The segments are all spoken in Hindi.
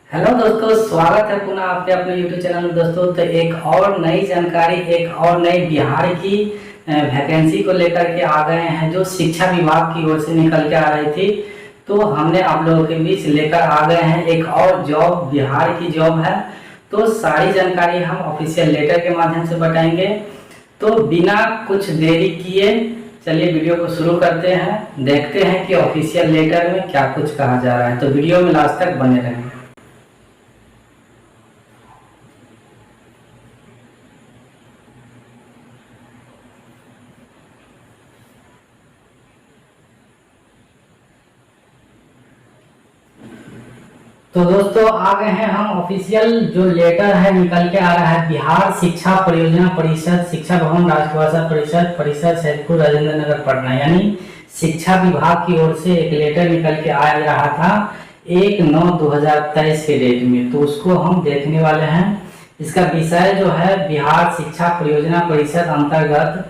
हेलो दोस्तों, स्वागत है पुनः आपके अपने YouTube चैनल में। दोस्तों तो एक और नई जानकारी, एक और नई बिहार की वैकेंसी को लेकर के आ गए हैं, जो शिक्षा विभाग की ओर से निकल के आ रही थी। तो हमने आप लोगों के बीच लेकर आ गए हैं एक और जॉब, बिहार की जॉब है। तो सारी जानकारी हम ऑफिशियल लेटर के माध्यम से बताएंगे। तो बिना कुछ देरी किए चलिए वीडियो को शुरू करते हैं, देखते हैं कि ऑफिशियल लेटर में क्या कुछ कहा जा रहा है। तो वीडियो में लास्ट तक बने रहें। तो दोस्तों आ गए हैं हम ऑफिशियल जो लेटर है निकल के आ रहा है बिहार शिक्षा परियोजना परिषद, शिक्षा भवन राजभाषा परिषद, परिसर सैदपुर राजेंद्र नगर पटना, यानी शिक्षा विभाग की ओर से एक लेटर निकल के आ रहा था 1/9/2023 के डेट में। तो उसको हम देखने वाले हैं। इसका विषय जो है बिहार शिक्षा परियोजना परिषद अंतर्गत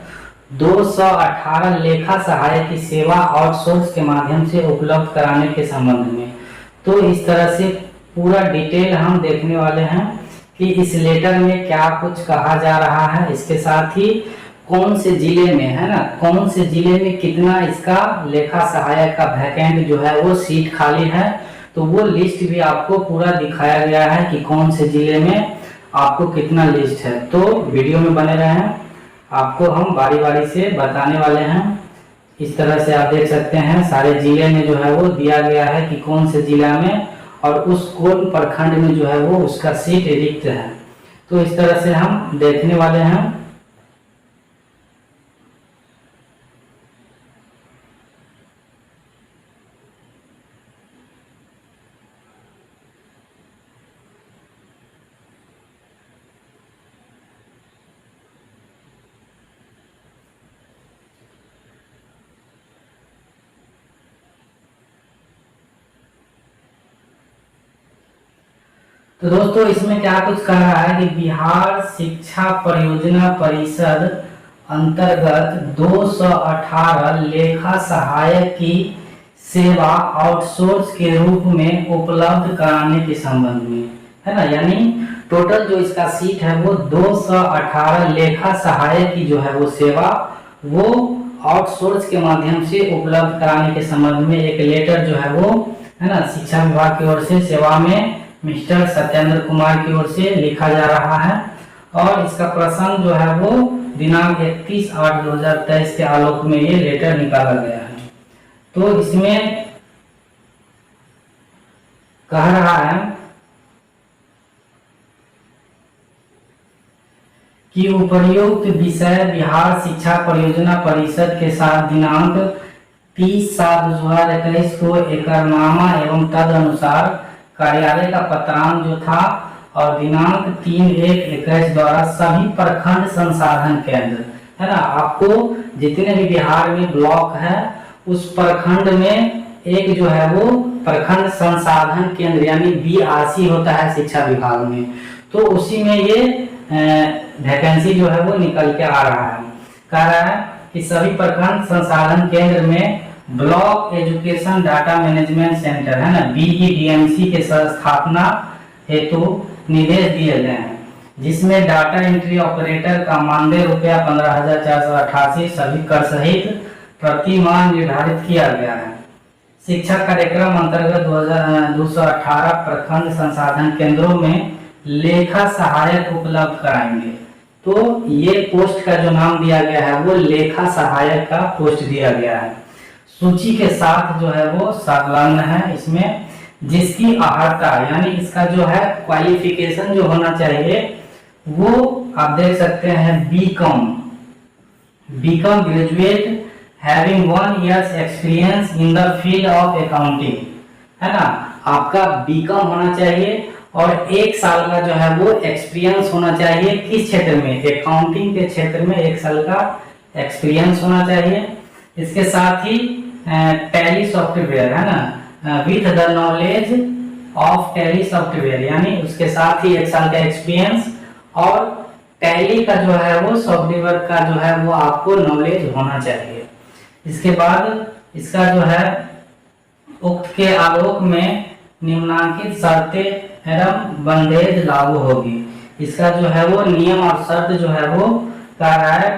218 लेखा सहायक की सेवा आउटसोर्स के माध्यम से उपलब्ध कराने के संबंध में। तो इस तरह से पूरा डिटेल हम देखने वाले हैं कि इस लेटर में क्या कुछ कहा जा रहा है। इसके साथ ही कौन से जिले में है ना, कौन से जिले में कितना इसका लेखा सहायक का वैकेंट जो है वो सीट खाली है। तो वो लिस्ट भी आपको पूरा दिखाया गया है कि कौन से जिले में आपको कितना लिस्ट है। तो वीडियो में बने रहें, आपको हम बारी बारी से बताने वाले हैं। इस तरह से आप देख सकते हैं सारे जिले में जो है वो दिया गया है कि कौन से जिला में और उस कौन प्रखंड में जो है वो उसका सीट रिक्त है। तो इस तरह से हम देखने वाले हैं। तो दोस्तों इसमें क्या कुछ कह रहा है कि बिहार शिक्षा परियोजना परिषद अंतर्गत 218 लेखा सहायक की सेवा आउटसोर्स के रूप में उपलब्ध कराने के संबंध में, है ना। यानी टोटल जो इसका सीट है वो 218 लेखा सहायक की जो है वो सेवा वो आउटसोर्स के माध्यम से उपलब्ध कराने के संबंध में एक लेटर जो है वो, है ना, शिक्षा विभाग की ओर से सेवा में मिस्टर सत्येंद्र कुमार की ओर से लिखा जा रहा है। और इसका प्रसंग जो है वो दिनांक 31/8/2023 के आलोक में ये लेटर निकाला गया है। तो इसमें कह रहा है कि उपर्युक्त विषय बिहार शिक्षा परियोजना परिषद के साथ दिनांक 30/7/2021 को एकरनामा एवं तद अनुसार कार्यालय का पत्रांक जो था और दिनांक 3/1/21 द्वारा सभी प्रखंड संसाधन केंद्र, है ना, आपको जितने भी बिहार में ब्लॉक है उस प्रखंड में एक जो है वो प्रखंड संसाधन केंद्र यानी BRC होता है शिक्षा विभाग में। तो उसी में ये वैकेंसी जो है वो निकल के आ रहा है। कह रहा है कि सभी प्रखंड संसाधन केंद्र में block education data management centre, है ना, BEDMC के स्थापना हेतु निर्देश दिए गए हैं, जिसमें डाटा एंट्री ऑपरेटर का मानदेय रुपया 15,488 सभी कर सहित प्रति माह निर्धारित किया गया है। शिक्षा कार्यक्रम अंतर्गत 218 प्रखंड संसाधन केंद्रों में लेखा सहायक उपलब्ध कराएंगे। तो ये पोस्ट का जो नाम दिया गया है वो लेखा सहायक का पोस्ट दिया गया है। सूची के साथ जो है वो संलग्न है इसमें, जिसकी अर्हता यानी इसका जो है क्वालिफिकेशन जो होना चाहिए वो आप देख सकते हैं BCom graduate having 1 years experience in the field of accounting, है ना। आपका बीकॉम होना चाहिए और 1 साल का जो है वो एक्सपीरियंस होना चाहिए। किस क्षेत्र में? अकाउंटिंग के क्षेत्र में 1 साल का एक्सपीरियंस होना चाहिए। इसके साथ ही टैली सॉफ्टवेयर, है ना, with the knowledge of tally software, यानी उसके साथ ही 1 साल का एक्सपीरियंस और टैली का जो है वो सॉफ्टवेयर का जो है वो आपको नॉलेज होना चाहिए। इसके बाद इसका जो है उक्त के आलोक में निम्नांकित शर्तें एवं बंदेज लागू होगी। इसका जो है वो नियम और शर्त जो है वो कह रहा है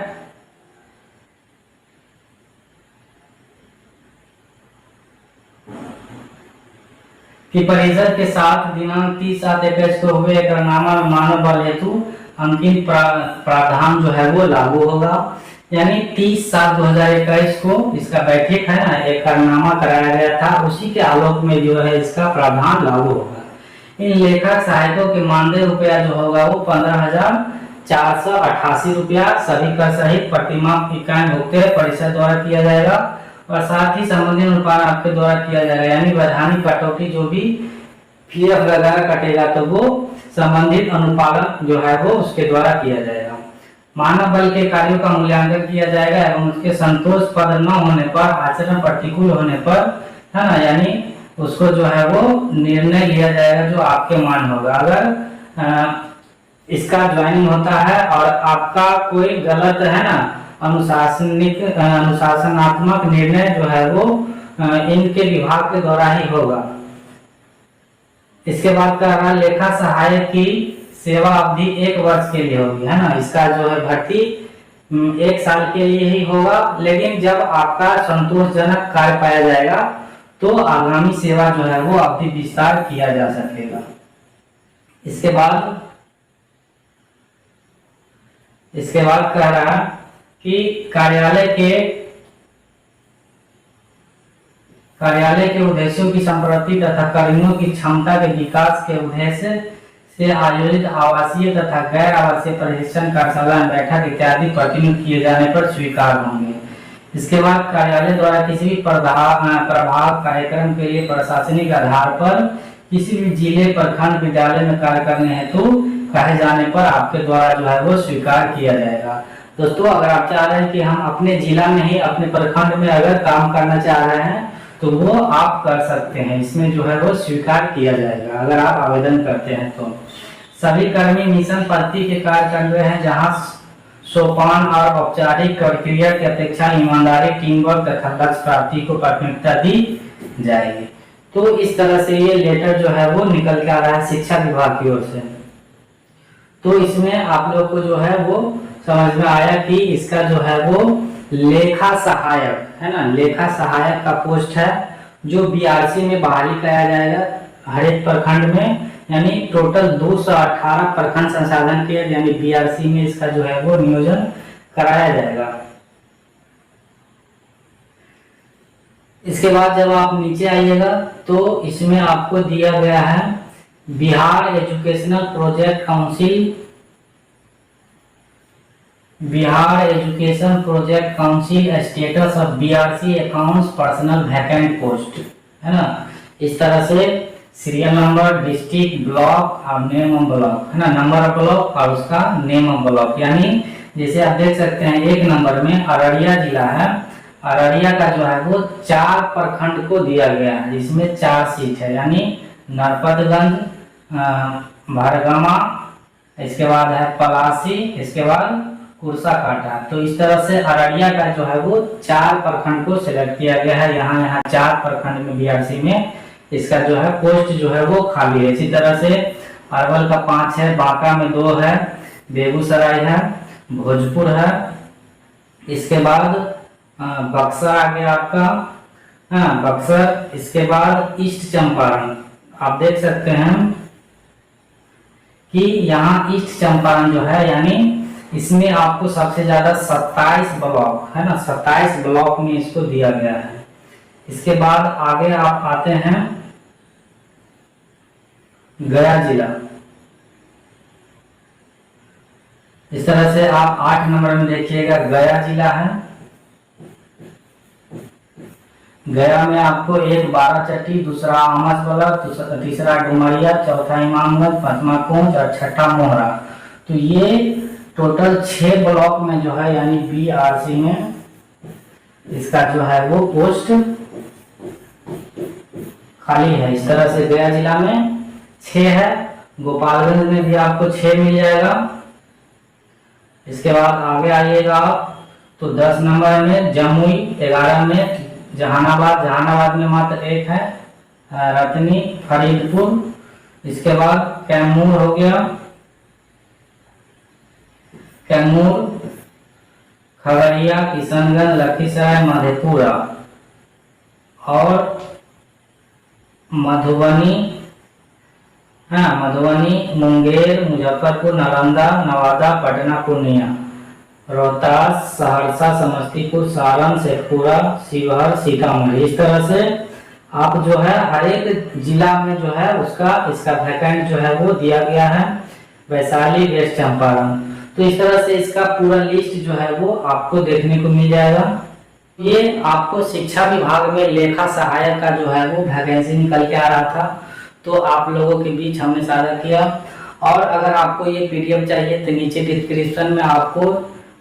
कि परिषद के साथ दिनांक 30/7/21 को हुए एकरारनामा में मानव बल हेतु अंकित प्रावधान जो है वो लागू होगा। यानी 30/7/2021 को इसका बैठक है ना, एकरारनामा कराया गया था, उसी के आलोक में जो है इसका प्रावधान लागू होगा। इन लेखक सहायकों के मानदेय रुपया जो होगा वो 15,488 रुपया सभी कर सहित प्रतिमाह इकाई भुगतान परिषद द्वारा किया जाएगा और साथ ही संबंधित अनुपालन आपके द्वारा किया जाएगा। यानी वैधानिक कटौती जो भी पीएफ वगैरह कटेगा तो वो संबंधित अनुपालन जो है वो उसके द्वारा किया जाएगा। मानव बल के कार्यों का मूल्यांकन किया जाएगा एवं उसके संतोषप्रद न होने पर, आचरण प्रतिकूल होने पर, है ना, यानी उसको जो है वो निर्णय लिया जाएगा जो आपके मान होगा। अगर इसका ज्वाइनिंग होता है और आपका कोई गलत है ना अनुशासनात्मक निर्णय जो है वो इनके विभाग के द्वारा ही होगा। इसके बाद कह रहा है लेखा सहायक की सेवा अवधि 1 वर्ष के लिए होगी, है ना। इसका जो है भर्ती 1 साल के लिए ही होगा, लेकिन जब आपका संतोषजनक कार्य पाया जाएगा तो आगामी सेवा जो है वो अवधि विस्तार किया जा सकेगा। इसके बाद कह रहा है कि कार्यालय के उद्देश्यों की संप्रति तथा कर्मियों की क्षमता के विकास के उद्देश्य से आयोजित आवासीय तथा गैर आवासीय प्रशिक्षण कार्यशाला बैठक इत्यादि प्रतिनियुक्त किए जाने पर स्वीकार होंगे। इसके बाद कार्यालय द्वारा किसी भी प्रभाग कार्यक्रम के लिए प्रशासनिक आधार पर किसी भी जिले प्रखंड विद्यालय में कार्य करने हेतु कहे जाने पर आपके द्वारा जो है वो स्वीकार किया जाएगा। दोस्तों, अगर आप चाह रहे हैं कि हम अपने जिला में ही अपने प्रखंड में अगर काम करना चाह रहे हैं तो वो आप कर सकते हैं, इसमें जो है वो स्वीकार किया जाएगा अगर आप आवेदन करते हैं तो। सभी कर्मी मिशन पद्धति के कार्य कर रहे हैं जहां सोपान और औपचारिक प्रक्रिया की अपेक्षा ईमानदारी, टीम वर्क तथा लक्ष्य प्राप्ति को प्राथमिकता दी जाएगी। तो इस तरह से ये लेटर जो है वो निकल के आ रहा है शिक्षा विभाग की ओर से। तो इसमें आप लोग को जो है वो समझ में आया कि इसका जो है वो लेखा सहायक है ना, लेखा सहायक का पोस्ट है जो बीआरसी में बहाली कराया जाएगा हर एक प्रखंड में। यानी टोटल 218 प्रखंड संसाधन के यानी बीआरसी में इसका जो है वो नियोजन कराया जाएगा। इसके बाद जब आप नीचे आइएगा तो इसमें आपको दिया गया है Bihar educational project council, Bihar education project council status of BRC accounts personal vacant post, है ना। इस तरह से सीरियल नंबर, डिस्ट्रिक्ट, ब्लॉक और नेम ऑफ ब्लॉक, है ना, नंबर ऑफ ब्लॉक और उसका नेम ऑफ ब्लॉक। यानी जैसे आप देख सकते हैं 1 नंबर में अररिया जिला है, अररिया का जो है वो 4 प्रखंड को दिया गया है जिसमें 4 सीट है, यानी नरपतगंज, भरगमा, इसके बाद है पलासी, इसके बाद कुर्सा काटा। तो इस तरह से अररिया का जो है वो 4 प्रखंड को सिलेक्ट किया गया है। यहाँ 4 प्रखंड में बीआरसी में इसका जो है पोस्ट जो है वो खाली है। इसी तरह से अरवल का 5 है, बांका में 2 है, बेगूसराय है, भोजपुर है, इसके बाद बक्सर आ गया आपका, हाँ बक्सर, इसके बाद ईस्ट चंपारण। आप देख सकते हैं कि यहाँ ईस्ट चंपारण जो है यानी इसमें आपको सबसे ज्यादा 27 ब्लॉक है ना, 27 ब्लॉक में इसको दिया गया है। इसके बाद आगे आप आते हैं गया जिला। इस तरह से आप 8 नंबर में देखिएगा गया जिला है। गया में आपको 1 बाराचट्टी, दूसरा आमस ब्लॉक, तीसरा डुमरिया, चौथा इमामगंज, 5वां कोंच और 6ठा मोहरा। तो ये टोटल 6 ब्लॉक में जो है यानी बीआरसी में इसका जो है वो पोस्ट खाली है। इस तरह से गया जिला में 6 है, गोपालगंज में भी आपको 6 मिल जाएगा। इसके बाद आगे आइएगा आप तो 10 नंबर में जमुई, 11 में जहानाबाद, जहानाबाद में मात्र 1 है रतनी फरीदपुर। इसके बाद कैमूर हो गया, कैमूर, खगड़िया, किशनगंज, लखीसराय, मधेपुरा और मधुबनी, मधुबनी, मुंगेर, मुजफ्फरपुर, नालंदा, नवादा, पटना, पूर्णिया, रोहतास, सहरसा, समस्तीपुर, सारण, शेखपुरा, शिवहर, सीतामढ़ी। इस तरह से आप जो है हर एक जिला में जो है उसका इसका वैकेंट जो है वो दिया गया है। वैशाली, वेस्ट चंपारण। तो इस तरह से इसका पूरा लिस्ट जो है वो आपको देखने को मिल जाएगा। ये आपको शिक्षा विभाग में लेखा सहायक का जो है वो वैकेंसी निकल के आ रहा था, तो आप लोगों के बीच हमने साझा किया। और अगर आपको ये पीडीएफ चाहिए तो नीचे डिस्क्रिप्शन में आपको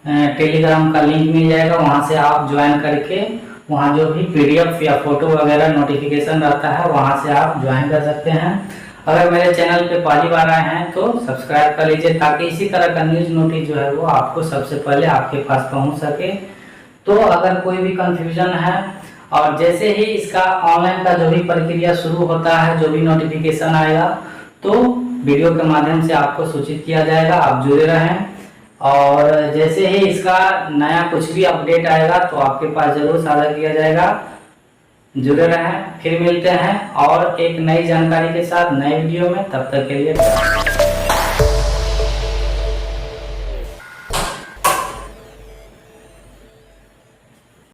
टेलीग्राम का लिंक मिल जाएगा, वहां से आप ज्वाइन करके वहां जो भी पीडीएफ या फोटो वगैरह नोटिफिकेशन रहता है वहां से आप ज्वाइन कर सकते हैं। अगर मेरे चैनल पे पहली बार आए हैं तो सब्सक्राइब कर लीजिए, ताकि इसी तरह का न्यूज नोटिस जो है वो आपको सबसे पहले आपके पास पहुंच सके। तो अगर कोई भी कंफ्यूजन है और जैसे ही इसका ऑनलाइन का जो भी प्रक्रिया शुरू होता है, जो भी नोटिफिकेशन आएगा तो वीडियो के माध्यम से आपको सूचित किया जाएगा। आप जुड़े रहें और जैसे ही इसका नया कुछ भी अपडेट आएगा तो आपके पास जरूर साझा किया जाएगा। जुड़े रहें, फिर मिलते हैं और एक नई जानकारी के साथ नए वीडियो में। तब तक के लिए